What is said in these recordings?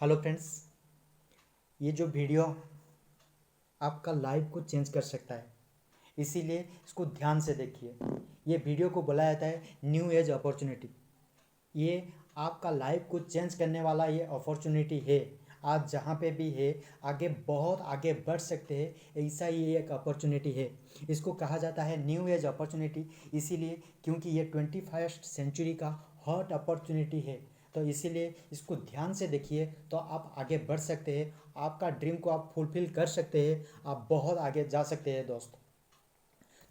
Hello friends, ये जो video आपका लाइफ को चेंज कर सकता है, इसीलिए इसको ध्यान से देखिए। ये वीडियो को बोला जाता है न्यू एज अपॉर्चुनिटी। ये आपका लाइफ को चेंज करने वाला ये अपॉर्चुनिटी है। आज जहाँ पे भी है आगे बहुत आगे बढ़ सकते हैं, ऐसा ही एक अपॉर्चुनिटी है। इसको कहा जाता है न्यू एज अपॉर्चुनिटी, इसीलिए क्योंकि ये 21st सेंचुरी का हॉट अपॉर्चुनिटी है। तो इसीलिए इसको ध्यान से देखिए तो आप आगे बढ़ सकते हैं, आपका ड्रीम को आप फुलफिल कर सकते हैं, आप बहुत आगे जा सकते हैं दोस्त।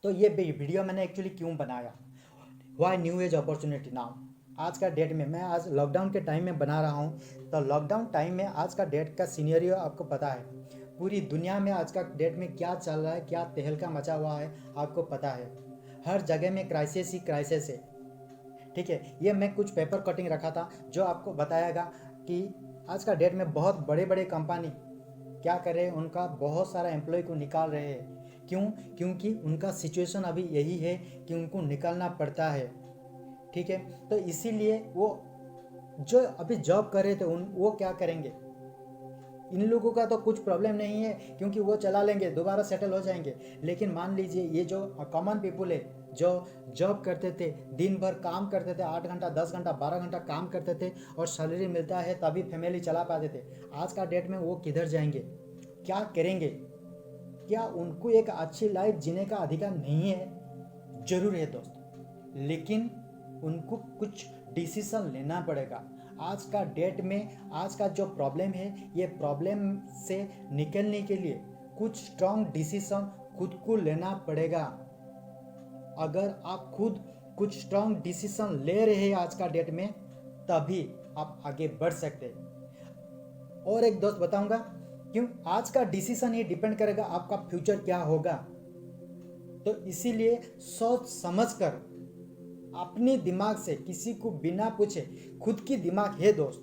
तो ये वीडियो मैंने एक्चुअली क्यों बनाया, why new age opportunity now. आज का डेट में मैं आज लॉकडाउन के टाइम में बना रहा हूँ। तो लॉकडाउन टाइम में आज का डेट का सीनियरियो आपको पता है, पूरी दुनिया में आज का डेट में क्या चल रहा है, क्या तहलका मचा हुआ है आपको पता है। हर जगह में क्राइसिस ही क्राइसिस है, ठीक है। ये मैं कुछ पेपर कटिंग रखा था जो आपको बताएगा कि आज का डेट में बहुत बड़े बड़े कंपनी क्या कर रहे हैं, उनका बहुत सारा एम्प्लॉय को निकाल रहे हैं। क्यों? क्योंकि उनका सिचुएशन अभी यही है कि उनको निकालना पड़ता है, ठीक है। तो इसीलिए वो जो अभी जॉब कर रहे थे वो क्या करेंगे। इन लोगों का तो कुछ प्रॉब्लम नहीं है क्योंकि वो चला लेंगे, दोबारा सेटल हो जाएंगे। लेकिन मान लीजिए ये जो कॉमन पीपुल है, जो जॉब करते थे, दिन भर काम करते थे, 8 घंटा 10 घंटा 12 घंटा काम करते थे और सैलरी मिलता है तभी फैमिली चला पाते थे। आज का डेट में वो किधर जाएंगे, क्या करेंगे? क्या उनको एक अच्छी लाइफ जीने का अधिकार नहीं है? जरूर है दोस्त, लेकिन उनको कुछ डिसीजन लेना पड़ेगा। आज का डेट में आज का जो प्रॉब्लम है, ये प्रॉब्लम से निकलने के लिए कुछ स्ट्रॉन्ग डिसीजन खुद को लेना पड़ेगा। अगर आप खुद कुछ स्ट्रॉन्ग डिसीजन ले रहे हैं आज का डेट में, तभी आप आगे बढ़ सकते हैं। और एक दोस्त बताऊंगा क्यों। आज का डिसीजन ही डिपेंड करेगा आपका फ्यूचर क्या होगा। तो इसीलिए सोच समझकर अपने दिमाग से, किसी को बिना पूछे, खुद की दिमाग है दोस्त,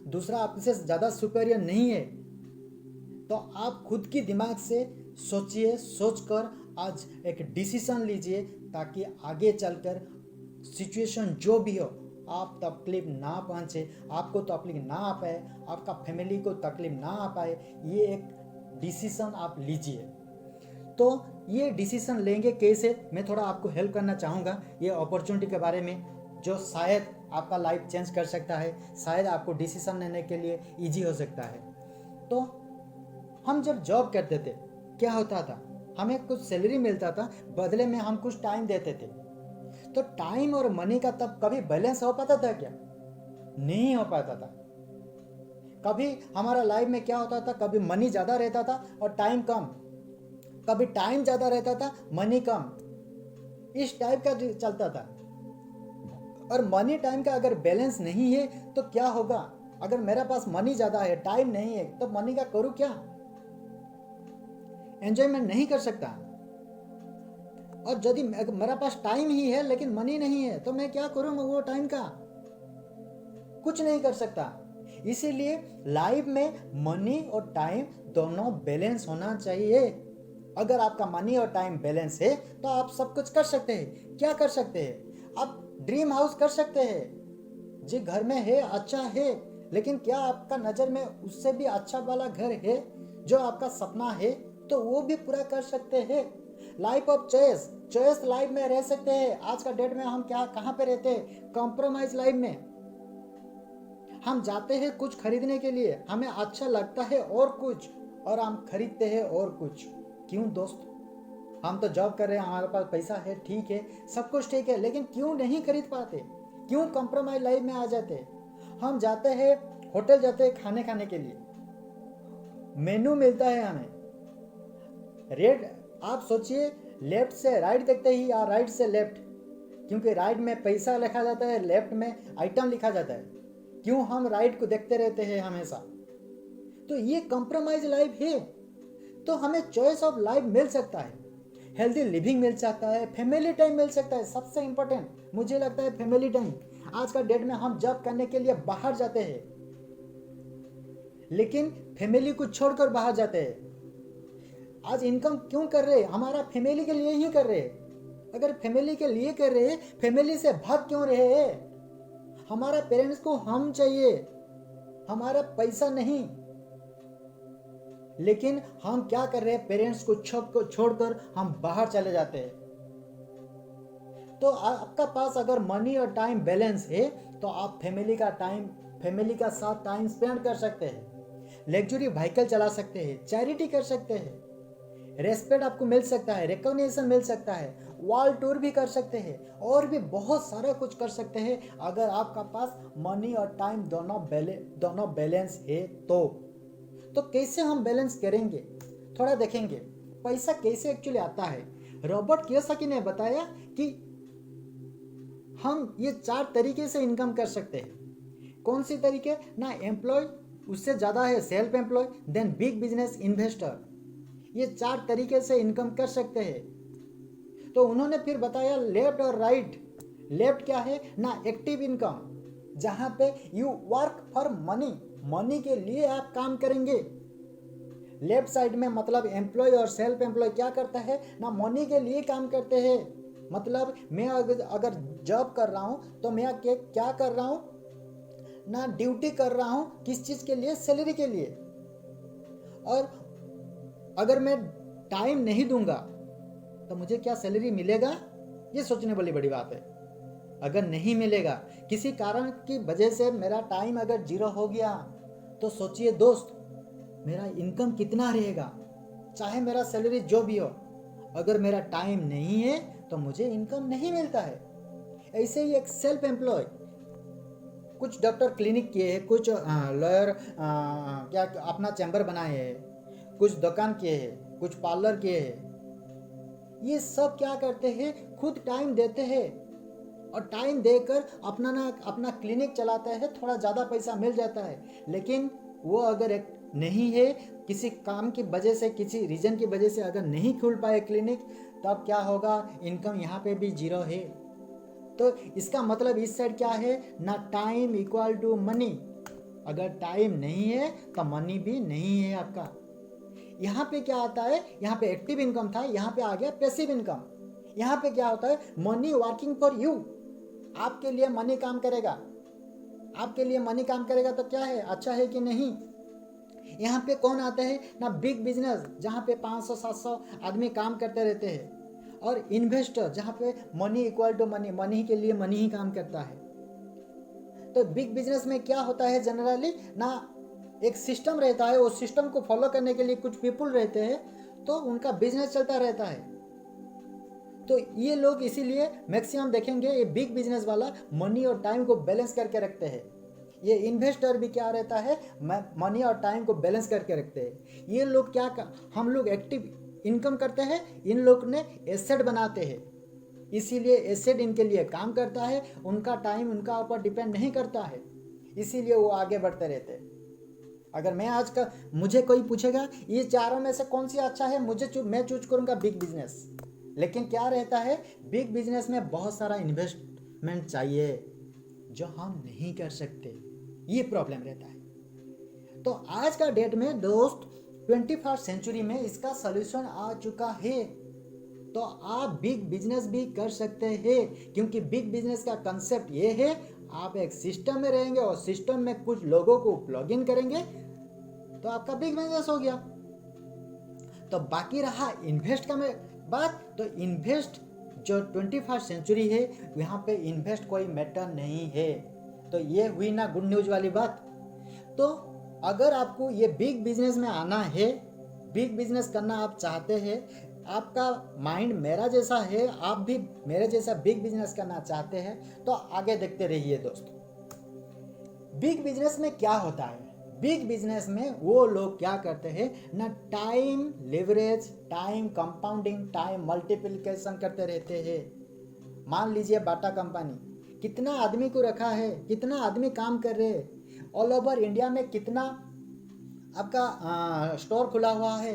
दूसरा आपसे ज़्यादा सुपीरियर नहीं है। तो आप खुद की दिमाग से सोचिए, सोचकर आज एक डिसीजन लीजिए ताकि आगे चलकर सिचुएशन जो भी हो आप तकलीफ ना पहुँचे, आपको तकलीफ ना आ पाए, आपका फैमिली को तकलीफ ना आ पाए। ये एक डिसीजन आप लीजिए। तो ये डिसीजन लेंगे कैसे, मैं थोड़ा आपको हेल्प करना चाहूँगा ये अपॉर्चुनिटी के बारे में, जो शायद आपका लाइफ चेंज कर सकता है, शायद आपको डिसीजन लेने के लिए इजी हो सकता है। तो हम जब जॉब करते थे क्या होता था, हमें कुछ सैलरी मिलता था, बदले में हम कुछ टाइम देते थे। तो टाइम और मनी का तब कभी बैलेंस हो पाता था क्या? नहीं हो पाता था। कभी हमारा लाइफ में क्या होता था, कभी मनी ज़्यादा रहता था और टाइम कम, कभी टाइम ज़्यादा रहता था मनी कम, इस टाइप का चलता था। और मनी टाइम का अगर बैलेंस नहीं है तो क्या होगा? अगर मेरे पास मनी ज़्यादा है, टाइम नहीं है, तो मनी का करूँ क्या? एंजॉयमेंट नहीं कर सकता। और यदि मेरा पास टाइम ही है लेकिन मनी नहीं है तो मैं क्या करूँ वो टाइम का? कुछ नहीं कर सकता। इसीलिए लाइफ में मनी और टाइम दोनों बैलेंस होना चाहिए। अगर आपका मनी और टाइम बैलेंस है तो आप सब कुछ कर सकते हैं। क्या कर सकते हैं? आप ड्रीम हाउस कर सकते हैं, जो घर में है अच्छा है, लेकिन क्या आपका नज़र में उससे भी अच्छा वाला घर है जो आपका सपना है? तो वो भी पूरा कर सकते हैं। लाइफ ऑफ चॉइस लाइफ में रह सकते हैं। आज का डेट में हम क्या कहाँ पे रहते हैं? कॉम्प्रोमाइज लाइफ में। हम जाते हैं कुछ खरीदने के लिए, हमें अच्छा लगता है और कुछ, और हम खरीदते हैं और कुछ। क्यों दोस्त? हम तो जॉब कर रहे हैं, हमारे पास पैसा है, ठीक है, सब कुछ ठीक है, लेकिन क्यों नहीं खरीद पाते? क्यों कॉम्प्रोमाइज लाइफ में आ जाते हैं? हम जाते हैं होटल, जाते हैं खाने के लिए, मेनू मिलता है हमें, रेट आप सोचिए, लेफ्ट से राइट देखते ही या राइट से लेफ्ट, क्योंकि राइट में पैसा लिखा जाता है, लेफ्ट में आइटम लिखा जाता है। क्यों हम राइट को देखते रहते हैं हमेशा? तो ये कॉम्प्रोमाइज लाइफ है। तो हमें चॉइस ऑफ लाइफ मिल सकता है, हेल्दी लिविंग मिल सकता है, फैमिली टाइम मिल सकता है। सबसे इंपॉर्टेंट मुझे लगता है फैमिली टाइम। आज का डेट में हम जॉब करने के लिए बाहर जाते हैं, लेकिन फैमिली को छोड़कर बाहर जाते हैं। आज इनकम क्यों कर रहे हैं? हमारा फैमिली के लिए ही कर रहे हैं। अगर फैमिली के लिए कर रहे हैं, फैमिली से भाग क्यों रहे हैं? हमारा पेरेंट्स को हम चाहिए, हमारा पैसा नहीं। लेकिन हम क्या कर रहे हैं, पेरेंट्स को छोड़कर हम बाहर चले जाते हैं। तो आपका पास अगर मनी और टाइम बैलेंस है तो आप फैमिली का साथ टाइम स्पेंड कर सकते हैं, लग्जरी व्हीकल चला सकते हैं, चैरिटी कर सकते हैं, रेस्पेक्ट आपको मिल सकता है, रिकॉग्निशन मिल सकता है, वर्ल्ड टूर भी कर सकते हैं, और भी बहुत सारा कुछ कर सकते हैं अगर आपका पास मनी और टाइम दोनों बैलेंस है तो कैसे हम बैलेंस करेंगे, थोड़ा देखेंगे पैसा कैसे एक्चुअली आता है। रॉबर्ट कियोसाकी ने बताया कि हम ये 4 तरीके से इनकम कर सकते हैं। कौन सी तरीके ना, एम्प्लॉय, उससे ज़्यादा है self employ, then big business, investor. ये 4 तरीके से इनकम कर सकते हैं। तो उन्होंने फिर बताया लेफ्ट और राइट। लेफ्ट क्या है ना, एक्टिव इनकम, जहां पे यू वर्क फॉर मनी के लिए आप काम करेंगे। लेफ्ट साइड में मतलब एम्प्लॉय और सेल्फ एम्प्लॉय क्या करता है ना, मनी के लिए काम करते हैं। मतलब मैं अगर जॉब कर रहा हूं तो मैं क्या कर रहा हूं ना, ड्यूटी कर रहा हूं, किस चीज के लिए, सैलरी के लिए। और अगर मैं टाइम नहीं दूंगा तो मुझे क्या सैलरी मिलेगा, ये सोचने वाली बड़ी बात है। अगर नहीं मिलेगा, किसी कारण की वजह से मेरा टाइम अगर 0 हो गया तो सोचिए दोस्त, मेरा इनकम कितना रहेगा, चाहे मेरा सैलरी जो भी हो। अगर मेरा टाइम नहीं है तो मुझे इनकम नहीं मिलता है। ऐसे ही एक सेल्फ एम्प्लॉय, कुछ डॉक्टर क्लिनिक किए हैं, कुछ लॉयर क्या अपना चैम्बर बनाए हैं, कुछ दुकान किए हैं, कुछ पार्लर किए हैं। ये सब क्या करते हैं, खुद टाइम देते हैं और टाइम देकर अपना क्लिनिक चलाते हैं, थोड़ा ज़्यादा पैसा मिल जाता है। लेकिन वो अगर एक नहीं है, किसी काम की वजह से, किसी रीजन की वजह से अगर नहीं खुल पाए क्लिनिक, तब क्या होगा, इनकम यहाँ पे भी 0 है। तो इसका मतलब इस साइड क्या है ना, टाइम इक्वल टू मनी। अगर टाइम नहीं है तो मनी भी नहीं है आपका। यहाँ पे क्या आता है, यहाँ पे एक्टिव इनकम था, यहाँ पे आ गया पैसिव इनकम। यहाँ पे क्या होता है, मनी वर्किंग फॉर यू, आपके लिए मनी काम करेगा। आपके लिए मनी काम करेगा तो क्या है, अच्छा है कि नहीं। यहाँ पे कौन आता है ना, बिग बिजनेस, जहाँ पे 500-700 आदमी काम करते रहते हैं, और इन्वेस्टर, जहाँ पे मनी इक्वल टू मनी के लिए मनी ही काम करता है। तो बिग बिजनेस में क्या होता है, जनरली ना एक सिस्टम रहता है, उस सिस्टम को फॉलो करने के लिए कुछ पीपल रहते हैं, तो उनका बिजनेस चलता रहता है। तो ये लोग इसीलिए मैक्सिमम देखेंगे, ये बिग बिजनेस वाला मनी और टाइम को बैलेंस करके रखते हैं। ये इन्वेस्टर भी क्या रहता है, मनी और टाइम को बैलेंस करके रखते हैं। ये लोग हम लोग एक्टिव इनकम करते हैं, इन लोग ने एसेट बनाते हैं, इसीलिए एसेट इनके लिए काम करता है, उनका टाइम उनका ऊपर डिपेंड नहीं करता है, इसीलिए वो आगे बढ़ते रहते हैं। अगर मैं आज का मुझे कोई पूछेगा ये चारों में से कौन सी अच्छा है, मैं चूज करूँगा बिग बिजनेस। लेकिन क्या रहता है, बिग बिजनेस में बहुत सारा इन्वेस्टमेंट चाहिए जो हम नहीं कर सकते, ये प्रॉब्लम रहता है। तो आज का डेट में दोस्त 21st सेंचुरी में इसका सॉल्यूशन आ चुका है। तो आप बिग बिजनेस भी कर सकते हैं, क्योंकि बिग बिजनेस का कंसेप्ट ये है, आप एक सिस्टम में रहेंगे और सिस्टम में कुछ लोगों को प्लग इन करेंगे तो आपका बिग बिजनेस हो गया। तो बाकी रहा इन्वेस्ट का बात, तो इन्वेस्ट जो 21st सेंचुरी है, यहाँ पे इन्वेस्ट कोई मैटर नहीं है। तो ये हुई ना गुड न्यूज वाली बात। तो अगर आपको ये बिग बिजनेस में आना है, बिग बिजनेस करना आप चाहते हैं, आपका माइंड मेरा जैसा है, आप भी मेरे जैसा बिग बिजनेस करना चाहते हैं, तो आगे देखते रहिए दोस्तों। बिग बिजनेस में क्या होता है, बिग बिजनेस में वो लोग क्या करते हैं ना, time leverage, time compounding, time multiplication करते रहते हैं। मान लीजिए बाटा कंपनी कितना आदमी को रखा है, कितना आदमी काम कर रहे हैं, ऑल ओवर इंडिया में कितना आपका स्टोर खुला हुआ है।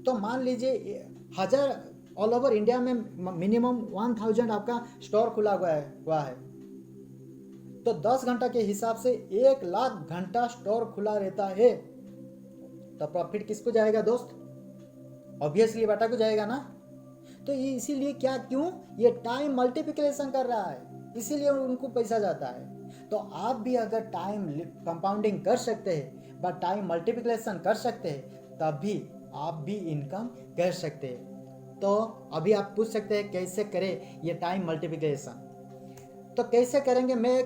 तो मान लीजिए 1000 ऑल ओवर इंडिया में मिनिमम 1000 आपका स्टोर खुला हुआ है। तो 10 घंटा के हिसाब से 1 लाख घंटा स्टोर खुला रहता है। तो प्रॉफिट किसको जाएगा दोस्त, ऑब्वियसली बाटा को जाएगा ना। तो ये इसीलिए क्यों ये टाइम मल्टीप्लिकेशन कर रहा है, इसीलिए उनको पैसा जाता है। तो आप भी अगर टाइम कंपाउंडिंग कर सकते हैं बट टाइम मल्टीप्लिकेशन कर सकते हैं तब भी आप भी इनकम कर सकते हैं। तो अभी आप पूछ सकते हैं कैसे करें ये टाइम मल्टीप्लिकेशन। तो कैसे करेंगे मैं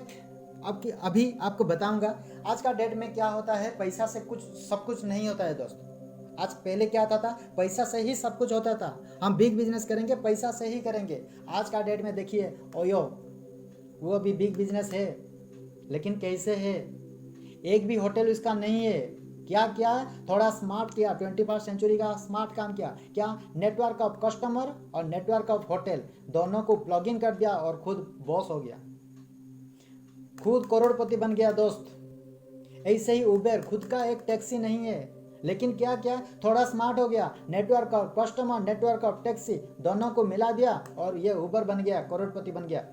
अभी आपको बताऊंगा। आज का डेट में क्या होता है, पैसा से कुछ सब कुछ नहीं होता है दोस्त। आज पहले क्या होता था, पैसा से ही सब कुछ होता था। हम बिग बिजनेस करेंगे पैसा से ही करेंगे। आज का डेट में देखिए ओयो वो भी बिग बिजनेस है, लेकिन कैसे है, एक भी होटल उसका नहीं है। क्या किया, थोड़ा स्मार्ट किया, 21st सेंचुरी का स्मार्ट काम किया। क्या, नेटवर्क ऑफ कस्टमर और नेटवर्क ऑफ होटल दोनों को प्लग इन कर दिया और खुद बॉस हो गया, खुद करोड़पति बन गया दोस्त। ऐसे ही उबेर खुद का एक टैक्सी नहीं है, लेकिन क्या क्या थोड़ा स्मार्ट हो गया, network of customer network of taxi दोनों को मिला दिया और ये उबर बन गया, करोड़पति बन गया।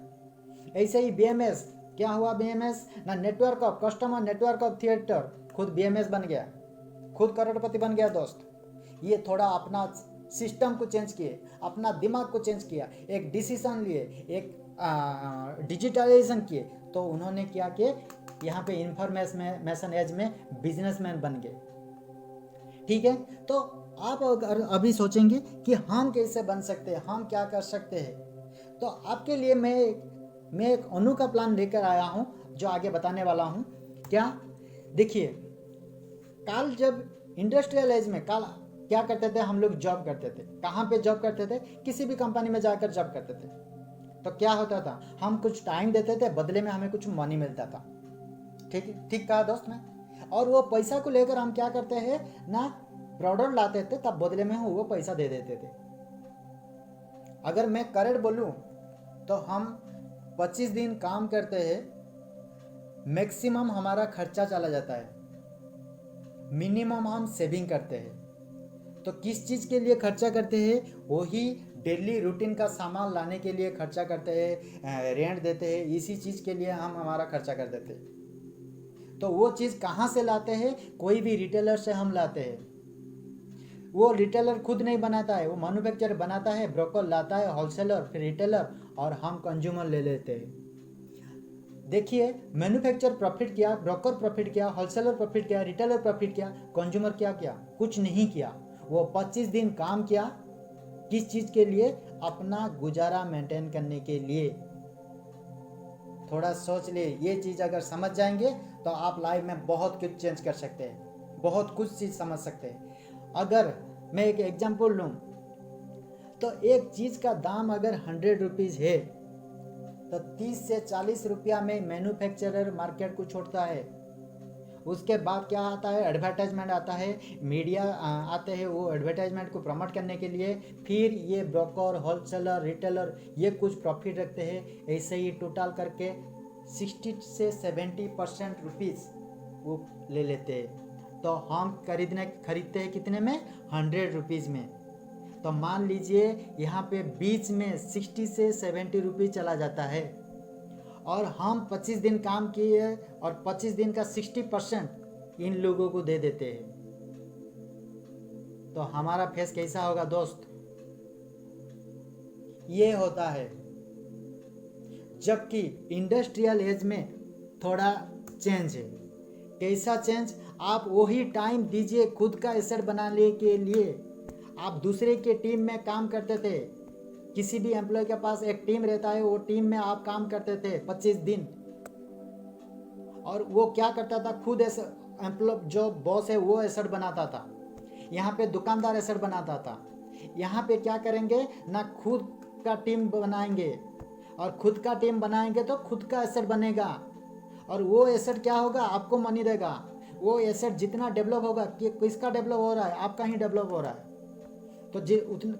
ऐसे ही बीएमएस, क्या हुआ बीएमएस, ना network of customer network of theatre, खुद बीएमएस बन गया, खुद करोड़पति बन गया दोस्त। ये थोड़ा अपना सिस्टम को चेंज किए, अपना दिमाग को चेंज किया, एक डिसीजन लिए, एक डिजिटलाइजेशन किए, तो उन्होंने क्या किए, यहाँ पे इंफॉर्मेशन एज में बिजनेसमैन बन गए। ठीक है, तो आप अगर अभी सोचेंगे कि हम कैसे बन सकते हैं, हम क्या कर सकते हैं, तो आपके लिए मैं एक अनु का प्लान लेकर आया हूँ जो आगे बताने वाला हूँ। क्या, देखिए, काल जब इंडस्ट्रियल एज में काल क्या करते थे, हम लोग जॉब करते थे। कहाँ पे जॉब करते थे, किसी भी कंपनी में जाकर जॉब करते थे। तो क्या होता था, हम कुछ टाइम देते थे, बदले में हमें कुछ मनी मिलता था। ठीक कहा दोस्त मैं। और वो पैसा को लेकर हम क्या करते हैं ना, प्रोडक्ट लाते थे, तब बदले में वो पैसा दे देते थे। अगर मैं करेक्ट बोलूं तो हम 25 दिन काम करते हैं, मैक्सिमम हमारा खर्चा चला जाता है, मिनिमम हम सेविंग करते हैं। तो किस चीज़ के लिए खर्चा करते हैं, वही डेली रूटीन का सामान लाने के लिए खर्चा करते हैं, रेंट देते हैं, इसी चीज़ के लिए हम हमारा खर्चा कर देते हैं। तो वो चीज़ कहाँ से लाते हैं, कोई भी रिटेलर से हम लाते हैं। वो रिटेलर खुद नहीं बनाता है, वो मैन्युफैक्चरर बनाता है, ब्रोकर लाता है, होलसेलर, फिर रिटेलर, और हम कंज्यूमर ले लेते हैं। देखिए, मैन्युफैक्चर प्रॉफिट किया, ब्रोकर प्रॉफिट किया, होलसेलर प्रॉफिट किया, रिटेलर प्रॉफिट किया, कंज्यूमर क्या किया, कुछ नहीं किया। वो 25 दिन काम किया, किस चीज़ के लिए, अपना गुजारा मेंटेन करने के लिए। थोड़ा सोच ले, ये चीज़ अगर समझ जाएंगे तो आप लाइफ में बहुत कुछ चेंज कर सकते हैं, बहुत कुछ चीज़ समझ सकते हैं। अगर मैं एक एग्जांपल लूँ तो एक चीज़ का दाम अगर 100 रुपीज़ है तो 30 से 40 रुपया में मैन्युफैक्चरर मार्केट को छोड़ता है। उसके बाद क्या आता है, एडवर्टाइजमेंट आता है, मीडिया आते हैं, वो एडवर्टाइजमेंट को प्रमोट करने के लिए, फिर ये ब्रोकर, होलसेलर, रिटेलर ये कुछ प्रॉफिट रखते हैं। ऐसे ही टोटल करके 60 से 70% रुपीज़ वो ले लेते हैं। तो हम खरीदते हैं कितने में, 100 रुपीज़ में। तो मान लीजिए यहाँ पे बीच में 60 से 70 रुपीज़ चला जाता है, और हम 25 दिन काम किए और 25 दिन का 60% इन लोगों को दे देते हैं। तो हमारा फेस कैसा होगा दोस्त, ये होता है। जबकि इंडस्ट्रियल एज में थोड़ा चेंज है। कैसा चेंज, आप वही टाइम दीजिए खुद का एसेट बनाने के लिए। आप दूसरे के टीम में काम करते थे, किसी भी एम्प्लॉय के पास एक टीम रहता है, वो टीम में आप काम करते थे 25 दिन, और वो क्या करता था, खुद एम्प्लॉय जो बॉस है वो एसेट बनाता था। यहाँ पे दुकानदार एसेट बनाता था। यहाँ पे क्या करेंगे ना, खुद का टीम बनाएंगे, और खुद का टीम बनाएंगे तो खुद का एसेट बनेगा, और वो एसेट क्या होगा, आपको मनी देगा। वो एसेट जितना डेवलप होगा, कि किसका डेवलप हो रहा है, आपका ही डेवलप हो रहा है, तो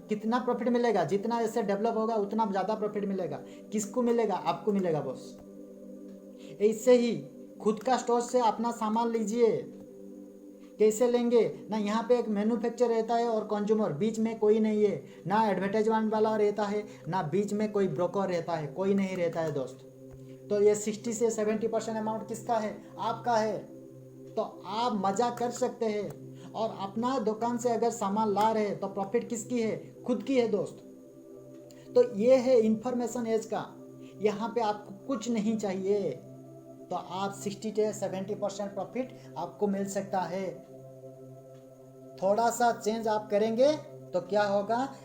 कितना प्रॉफिट मिलेगा, जितना एसेट डेवलप होगा उतना ज़्यादा प्रॉफिट मिलेगा। किसको मिलेगा, आपको मिलेगा बॉस। ऐसे ही खुद का स्टोर से अपना सामान लीजिए। कैसे लेंगे ना, यहाँ पे एक मैन्युफैक्चर रहता है और कंज्यूमर, बीच में कोई नहीं है, ना एडवर्टाइजमेंट वाला रहता है, ना बीच में कोई ब्रोकर रहता है, कोई नहीं रहता है दोस्त। तो ये 60 से 70% अमाउंट किसका है, आपका है। तो आप मजा कर सकते हैं, और अपना दुकान से अगर सामान ला रहे हैं तो प्रॉफिट किसकी है, खुद की है दोस्त। तो ये है इंफॉर्मेशन एज का। यहाँ पे आपको कुछ नहीं चाहिए, तो आप 60 से 70% प्रॉफिट आपको मिल सकता है। थोड़ा सा चेंज आप करेंगे तो क्या होगा,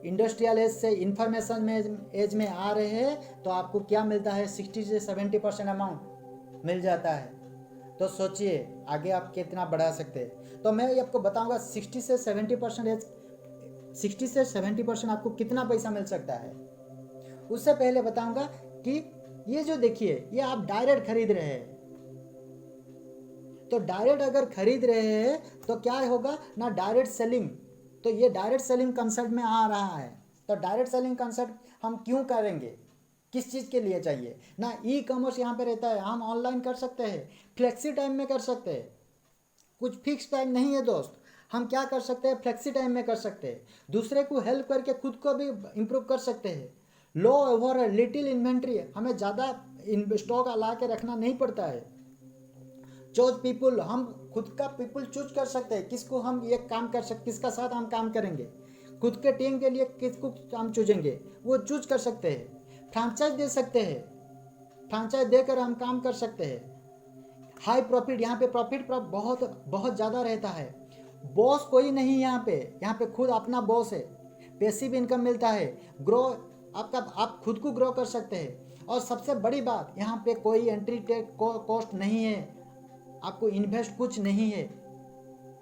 इंडस्ट्रियल एज से इंफॉर्मेशन में एज में आ रहे हैं तो आपको क्या मिलता है, 60 से 70% अमाउंट मिल जाता है। तो सोचिए आगे आप कितना बढ़ा सकते हैं। तो मैं आपको बताऊंगा 60 से 70% आपको कितना पैसा मिल सकता है। उससे पहले बताऊंगा कि ये जो देखिए ये आप डायरेक्ट खरीद रहे हैं, तो डायरेक्ट अगर खरीद रहे हैं तो क्या होगा ना, डायरेक्ट सेलिंग। तो ये डायरेक्ट सेलिंग कंसेप्ट में आ रहा है। तो डायरेक्ट सेलिंग कंसेप्ट हम क्यों करेंगे, किस चीज़ के लिए चाहिए ना, ई कॉमर्स यहाँ पे रहता है, हम ऑनलाइन कर सकते हैं, फ्लेक्सी टाइम में कर सकते हैं, कुछ फिक्स टाइम नहीं है दोस्त। हम क्या कर सकते हैं, फ्लेक्सी टाइम में कर सकते हैं, दूसरे को हेल्प करके खुद को भी इम्प्रूव कर सकते हैं। लो ओवर लिटिल इन्वेंट्री, हमें ज़्यादा स्टॉक ला के रखना नहीं पड़ता है। चूज पीपुल, हम खुद का पीपुल चूज कर सकते हैं, किसको हम ये काम कर सकते, किसका साथ हम काम करेंगे, खुद के टीम के लिए किसको हम चुनेंगे वो चूज कर सकते हैं। फ्रेंचाइज दे सकते हैं, फ्रेंचाइज देकर हम काम कर सकते हैं। हाई प्रॉफिट, यहाँ पे प्रॉफिट बहुत बहुत ज़्यादा रहता है। बॉस कोई नहीं यहाँ पे खुद अपना बॉस है, पैसिव इनकम मिलता है, ग्रो आपका, आप खुद को ग्रो कर सकते हैं। और सबसे बड़ी बात, यहाँ पे कोई एंट्री कॉस्ट नहीं है, आपको इन्वेस्ट कुछ नहीं है,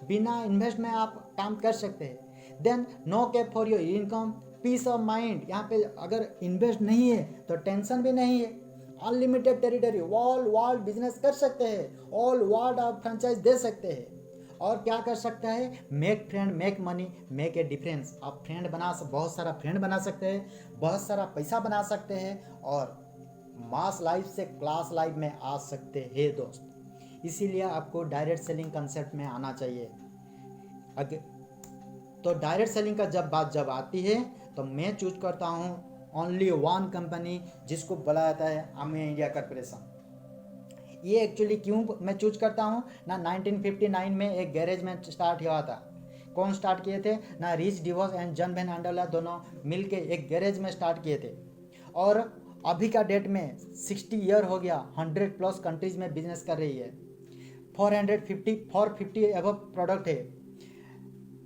बिना इन्वेस्ट में आप काम कर सकते हैं। Then no cap for your income, peace of mind, यहाँ पे अगर इन्वेस्ट नहीं है तो टेंशन भी नहीं है। Unlimited territory, all world business कर सकते हैं, ऑल वर्ल्ड आप फ्रेंचाइज दे सकते हैं। और क्या कर सकता है, make friend, make money, make a difference. आप फ्रेंड बहुत सारा फ्रेंड बना सकते हैं, बहुत सारा पैसा बना सकते हैं और मास लाइफ से क्लास लाइफ में आ सकते हैं दोस्त। इसीलिए आपको डायरेक्ट सेलिंग कंसेप्ट में आना चाहिए। तो डायरेक्ट सेलिंग का जब आती है तो मैं चूज करता हूँ ओनली वन कंपनी, जिसको बोला जाता है अमे इंडिया कॉर्पोरेशन। ये एक्चुअली क्यों मैं चूज करता हूँ ना, 1959 में एक गैरेज में स्टार्ट हुआ था। कौन स्टार्ट किए थे ना, Rich DeVos and John Van Andel मिलके एक गैरेज में स्टार्ट किए थे। और अभी का डेट में 60 ईयर हो गया, 100+ कंट्रीज में बिजनेस कर रही है। 450 एबव प्रोडक्ट है,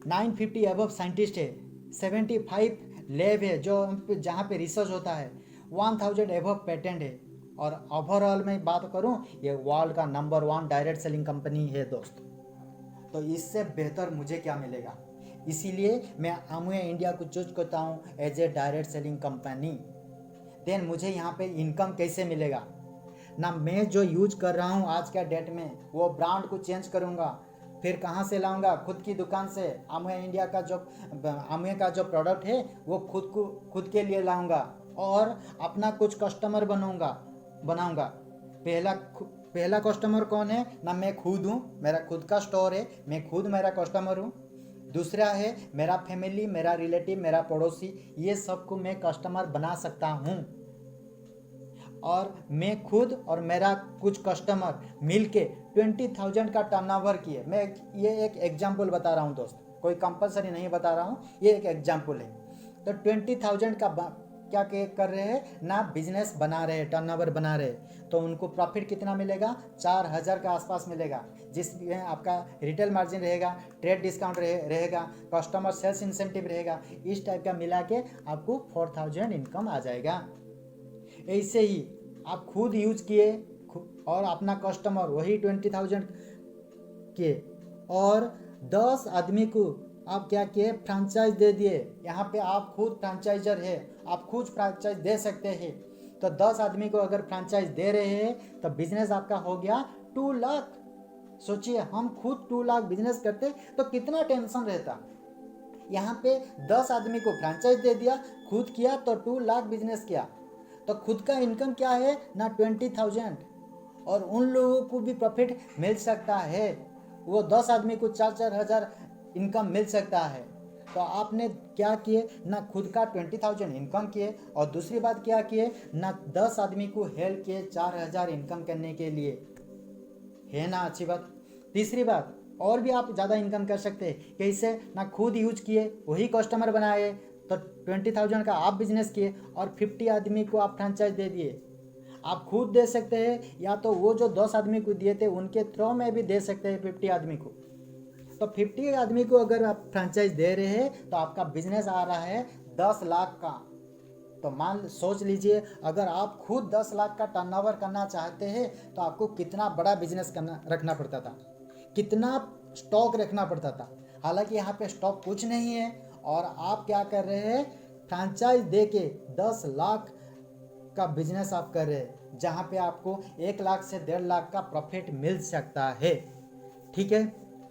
950 एबव साइंटिस्ट है, 75 लैब है जो जहाँ पे रिसर्च होता है, 1000 एबव पेटेंट है। और ओवरऑल में बात करूँ, ये वर्ल्ड का नंबर 1 डायरेक्ट सेलिंग कंपनी है दोस्त। तो इससे बेहतर मुझे क्या मिलेगा, इसीलिए मैं अमे इंडिया को चूज करता हूँ as a direct selling company. देन मुझे यहाँ पे इनकम कैसे मिलेगा ना, मैं जो यूज कर रहा हूँ आज का डेट में वो ब्रांड को चेंज करूँगा, फिर कहाँ से लाऊंगा, खुद की दुकान से। अमे इंडिया का अमे का जो प्रोडक्ट है वो खुद के लिए लाऊंगा और अपना कुछ कस्टमर बनाऊंगा। पहला कस्टमर कौन है ना, मैं खुद हूँ, मेरा खुद का स्टोर है, मैं खुद मेरा कस्टमर हूँ। दूसरा है मेरा फैमिली, मेरा रिलेटिव, मेरा पड़ोसी, ये सबको मैं कस्टमर बना सकता हूँ। और मैं खुद और मेरा कुछ कस्टमर मिलके 20,000 का टर्नओवर किए। मैं ये एक एग्जाम्पल बता रहा हूँ दोस्त, कोई कंपलसरी नहीं बता रहा हूँ, ये एक एग्जाम्पल है। तो 20,000 का क्या कर रहे हैं ना, बिजनेस बना रहे हैं, टर्नओवर बना रहे हैं, तो उनको प्रॉफिट कितना मिलेगा, 4,000 के आसपास मिलेगा, जिसमें आपका रिटेल मार्जिन रहेगा, ट्रेड डिस्काउंट रहेगा, कस्टमर सेल्स इंसेंटिव रहेगा, इस टाइप का मिला के आपको 4,000 इनकम आ जाएगा। ऐसे ही आप खुद यूज किए और अपना कस्टमर वही 20,000 किए और 10 आदमी को आप क्या किए, फ्रेंचाइज दे दिए। यहाँ पे आप खुद फ्रेंचाइजर है, आप खुद फ्रेंचाइज दे सकते हैं। तो 10 आदमी को अगर फ्रेंचाइज दे रहे हैं तो बिजनेस आपका हो गया 2 लाख। सोचिए हम खुद 2 लाख बिजनेस करते तो कितना टेंशन रहता। यहाँ पे 10 आदमी को फ्रेंचाइज दे दिया, खुद किया तो 2 लाख बिजनेस किया। तो खुद का इनकम क्या है ना 20,000, और उन लोगों को भी प्रॉफिट मिल सकता है, वो 10 आदमी को 4-4 हज़ार इनकम मिल सकता है। तो आपने क्या किए ना, खुद का 20,000 इनकम किए और दूसरी बात क्या किए ना, 10 आदमी को हेल्प किए 4,000 इनकम करने के लिए, है ना अच्छी बात। तीसरी बात, और भी आप ज़्यादा इनकम कर सकते हैं, कैसे ना, खुद यूज किए वही कस्टमर बनाए तो 20,000 का आप बिजनेस किए और 50 आदमी को आप फ्रेंचाइज दे दिए। आप खुद दे सकते हैं, या तो वो जो 10 आदमी को दिए थे उनके थ्रू में भी दे सकते हैं 50 आदमी को। तो 50 आदमी को अगर आप फ्रेंचाइज दे रहे हैं तो आपका बिजनेस आ रहा है 10 लाख का। तो सोच लीजिए, अगर आप खुद 10 लाख का टर्नओवर करना चाहते हैं तो आपको कितना बड़ा बिजनेस रखना पड़ता था, कितना स्टॉक रखना पड़ता था। हालांकि यहाँ पे स्टॉक कुछ नहीं है, और आप क्या कर रहे हैं, फ्रेंचाइज दे के 10 लाख का बिजनेस आप कर रहे हैं, जहाँ पे आपको 1 लाख से 1.5 लाख का प्रॉफिट मिल सकता है। ठीक है,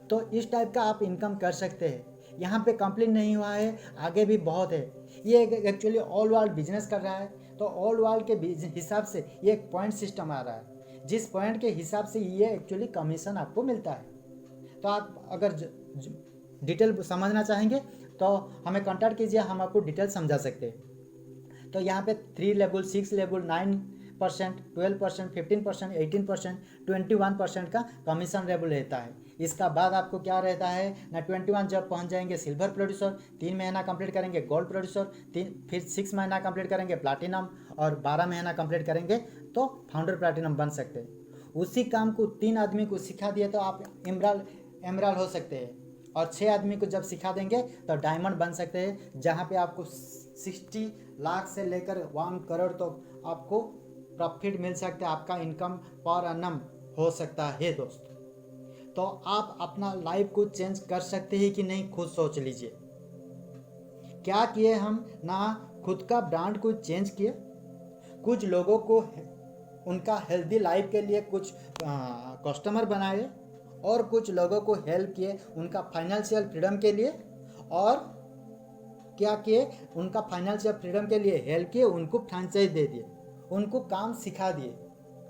तो इस टाइप का आप इनकम कर सकते हैं। यहाँ पे कंप्लीट नहीं हुआ है, आगे भी बहुत है। ये एक्चुअली ऑल वर्ल्ड बिजनेस कर रहा है, तो ऑल वर्ल्ड के हिसाब से ये एक पॉइंट सिस्टम आ रहा है, जिस पॉइंट के हिसाब से ये एक्चुअली कमीशन आपको मिलता है। तो आप अगर डिटेल समझना चाहेंगे तो हमें कांटेक्ट कीजिए, हम आपको डिटेल समझा सकते हैं। तो यहाँ पे 3 लेवल, 6 लेवल, 9%, 12%, 15%, 18%, 21% का कमीशन लेवल रहता है। इसका बाद आपको क्या रहता है ना, 21 जब पहुंच जाएंगे सिल्वर प्रोड्यूसर, 3 महीना कंप्लीट करेंगे गोल्ड प्रोड्यूसर, फिर 6 महीना कंप्लीट करेंगे प्लाटिनम, और 12 महीना कंप्लीट करेंगे तो फाउंडर प्लाटिनम बन सकते हैं। उसी काम को 3 आदमी को सिखा दिए तो आप एमराल हो सकते हैं, और 6 आदमी को जब सिखा देंगे तो डायमंड बन सकते हैं, जहाँ पे आपको 60 लाख से लेकर 1 करोड़ तो आपको प्रॉफिट मिल सकता है, आपका इनकम पर annum हो सकता है दोस्त। तो आप अपना लाइफ को चेंज कर सकते हैं कि नहीं, खुद सोच लीजिए। क्या किए हम ना, खुद का ब्रांड को चेंज किए, कुछ लोगों को उनका हेल्दी लाइफ के लिए कुछ कस्टमर बनाए, और कुछ लोगों को हेल्प किए उनका फाइनेंशियल फ्रीडम के लिए, और क्या किए, उनका फाइनेंशियल फ्रीडम के लिए हेल्प किए, उनको फ्रेंचाइज दे दिए, उनको काम सिखा दिए।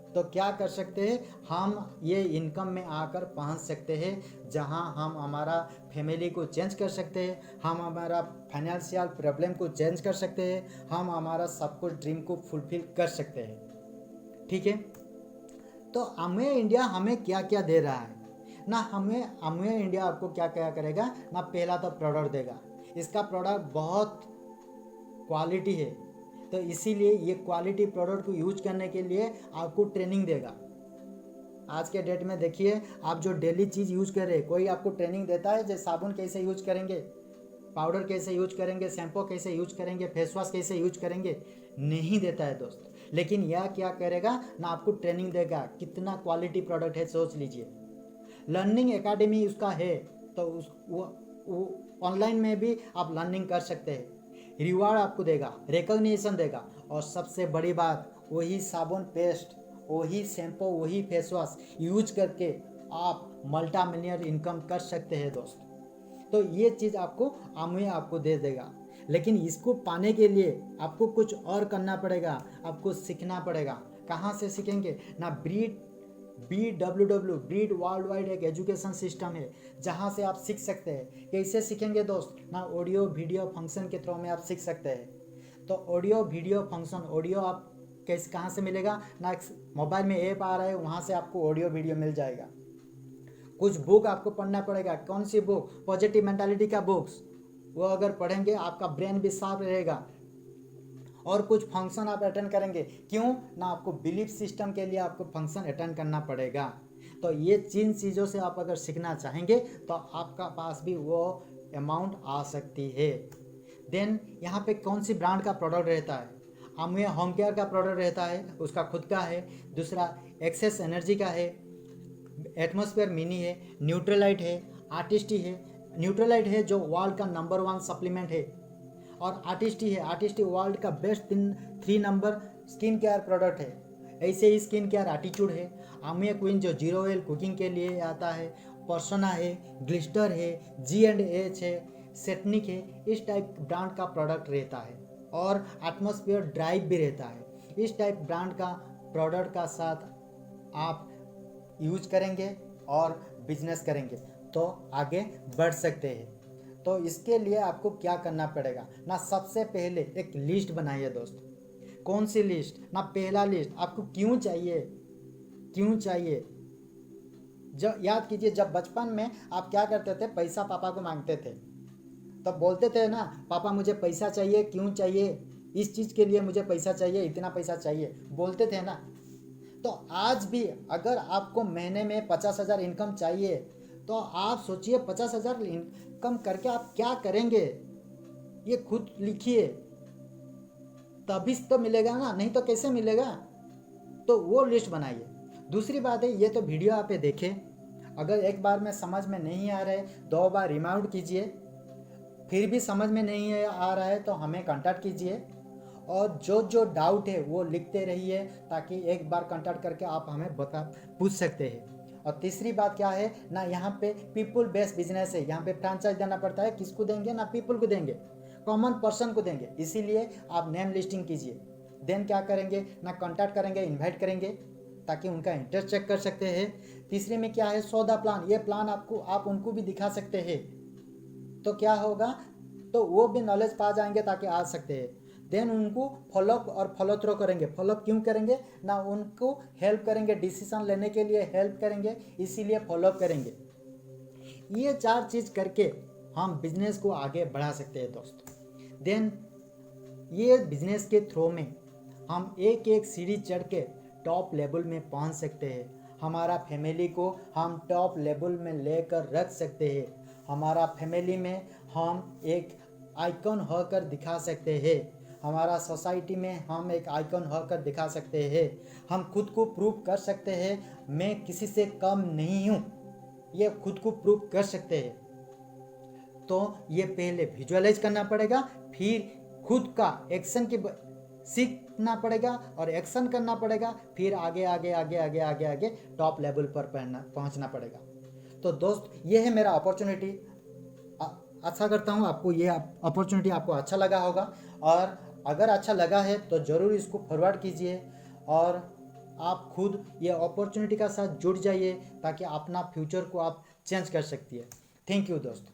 तो क्या कर सकते हैं, हम ये इनकम में आकर पहुंच सकते हैं, जहां हम हमारा फैमिली को चेंज कर सकते हैं, हम हमारा फाइनेंशियल प्रॉब्लम को चेंज कर सकते हैं, हम हमारा सब कुछ ड्रीम को फुलफिल कर सकते हैं। ठीक है, तो अमेय इंडिया हमें क्या क्या दे रहा है ना, अमेय इंडिया आपको क्या क्या करेगा ना, पहला तो प्रोडक्ट देगा। इसका प्रोडक्ट बहुत क्वालिटी है, तो इसीलिए ये क्वालिटी प्रोडक्ट को यूज करने के लिए आपको ट्रेनिंग देगा। आज के डेट में देखिए, आप जो डेली चीज़ यूज कर रहे हैं, कोई आपको ट्रेनिंग देता है जैसे साबुन कैसे यूज करेंगे, पाउडर कैसे यूज करेंगे, शैम्पू कैसे यूज करेंगे, फेस वॉश कैसे यूज करेंगे, नहीं देता है दोस्त। लेकिन यह क्या करेगा ना, आपको ट्रेनिंग देगा, कितना क्वालिटी प्रोडक्ट है सोच लीजिए। लर्निंग एकेडमी उसका है, तो वो ऑनलाइन में भी आप लर्निंग कर सकते हैं, रिवार्ड आपको देगा, रिकॉग्निशन देगा, और सबसे बड़ी बात, वही साबुन पेस्ट, वही शैम्पू, वही फेस वॉश यूज करके आप मल्टी मिलियनर इनकम कर सकते हैं दोस्त। तो ये चीज़ आपको अमेय आपको दे देगा, लेकिन इसको पाने के लिए आपको कुछ और करना पड़ेगा, आपको सीखना पड़ेगा। कहाँ से सीखेंगे ना, BWW ब्रीड वर्ल्ड वाइड एक एजुकेशन सिस्टम है, जहाँ से आप सीख सकते हैं। कैसे सीखेंगे दोस्त ना, ऑडियो वीडियो फंक्शन के थ्रू में आप सीख सकते हैं। तो ऑडियो वीडियो फंक्शन, ऑडियो आप कैसे कहाँ से मिलेगा ना, मोबाइल में ऐप आ रहा है, वहाँ से आपको ऑडियो वीडियो मिल जाएगा। कुछ बुक आपको पढ़ना पड़ेगा, कौन सी बुक, पॉजिटिव मेंटालिटी का बुक्स, वो अगर पढ़ेंगे आपका ब्रेन भी शार्प रहेगा। और कुछ फंक्शन आप अटेंड करेंगे, क्यों ना, आपको बिलीफ सिस्टम के लिए आपको फंक्शन अटेंड करना पड़ेगा। तो ये 3 चीज़ों से आप अगर सीखना चाहेंगे तो आपका पास भी वो अमाउंट आ सकती है। देन यहाँ पे कौन सी ब्रांड का प्रोडक्ट रहता है, अमेय होम केयर का प्रोडक्ट रहता है, उसका खुद का है। दूसरा एक्सेस एनर्जी का है, एटमॉस्फेयर मिनी है, न्यूट्रलाइट है, आर्टिस्टी है। न्यूट्रलाइट है जो वर्ल्ड का नंबर 1 सप्लीमेंट है, और आर्टिस्टी है, आर्टिस्टी वर्ल्ड का best 3 number skin care product है। ऐसे ही स्किन केयर एटीट्यूड है, अमेय क्वीन जो 0 ऑयल कुकिंग के लिए आता है, पर्सोना है, ग्लिस्टर है, G&H है, सेटनिक है। इस टाइप ब्रांड का प्रोडक्ट रहता है, और एटमॉस्फेयर ड्राइव भी रहता है। इस टाइप ब्रांड का प्रोडक्ट का साथ आप यूज करेंगे और बिजनेस करेंगे तो आगे बढ़ सकते हैं। तो इसके लिए आपको क्या करना पड़ेगा ना, सबसे पहले एक लिस्ट बनाइए दोस्त। कौन सी लिस्ट ना, पहला लिस्ट आपको क्यों चाहिए। जब याद कीजिए, जब बचपन में आप क्या करते थे, पैसा पापा को मांगते थे, तब बोलते थे ना, पापा मुझे पैसा चाहिए, क्यों चाहिए, इस चीज़ के लिए मुझे पैसा चाहिए, इतना पैसा चाहिए, बोलते थे ना। तो आज भी अगर आपको महीने में 50,000 इनकम चाहिए तो आप सोचिए 50,000 इनकम करके आप क्या करेंगे, ये खुद लिखिए, तभी तो मिलेगा ना, नहीं तो कैसे मिलेगा। तो वो लिस्ट बनाइए। दूसरी बात है, ये तो वीडियो आप देखें, अगर एक बार में समझ में नहीं आ रहा है 2 बार रिमाइंड कीजिए, फिर भी समझ में नहीं आ रहा है तो हमें कांटेक्ट कीजिए, और जो डाउट है वो लिखते रहिए, ताकि एक बार कांटेक्ट करके आप हमें पूछ सकते हैं। और तीसरी बात क्या है ना, यहाँ पे पीपल बेस्ड बिजनेस है, यहाँ पे फ्रेंचाइज देना पड़ता है, किसको देंगे ना, पीपल को देंगे, कॉमन पर्सन को देंगे, इसीलिए आप नेम लिस्टिंग कीजिए। देन क्या करेंगे ना, कांटेक्ट करेंगे, इन्वाइट करेंगे, ताकि उनका इंटरेस्ट चेक कर सकते हैं। तीसरे में क्या है, सौदा प्लान, ये प्लान आपको आप उनको भी दिखा सकते हैं, तो क्या होगा, तो वो भी नॉलेज पा जाएंगे ताकि आ सकते हैं। देन उनको फॉलोअप और फॉलो थ्रो करेंगे। फॉलोअप क्यों करेंगे ना, उनको हेल्प करेंगे, डिसीजन लेने के लिए हेल्प करेंगे, इसीलिए फॉलोअप करेंगे। ये 4 चीज़ करके हम बिजनेस को आगे बढ़ा सकते हैं दोस्तों। देन ये बिजनेस के थ्रू में हम एक एक सीढ़ी चढ़ के टॉप लेवल में पहुंच सकते हैं। हमारा फैमिली को हम टॉप लेवल में लेकर रख सकते हैं। हमारा फैमिली में हम एक आइकन होकर दिखा सकते हैं। हमारा सोसाइटी में हम एक आइकन होकर दिखा सकते हैं। हम खुद को प्रूव कर सकते हैं, मैं किसी से कम नहीं हूँ, ये खुद को प्रूव कर सकते हैं। तो ये पहले विजुअलाइज करना पड़ेगा, फिर खुद का एक्शन की सीखना पड़ेगा और एक्शन करना पड़ेगा, फिर आगे आगे आगे आगे आगे आगे टॉप लेवल पर पहुंचना पड़ेगा। तो दोस्त, ये है मेरा अपॉर्चुनिटी। आशा करता हूँ आपको ये अपॉर्चुनिटी आपको अच्छा लगा होगा, और अगर अच्छा लगा है तो ज़रूर इसको फॉरवर्ड कीजिए, और आप खुद ये अपॉर्चुनिटी का साथ जुड़ जाइए, ताकि अपना फ्यूचर को आप चेंज कर सकती है। थैंक यू दोस्त।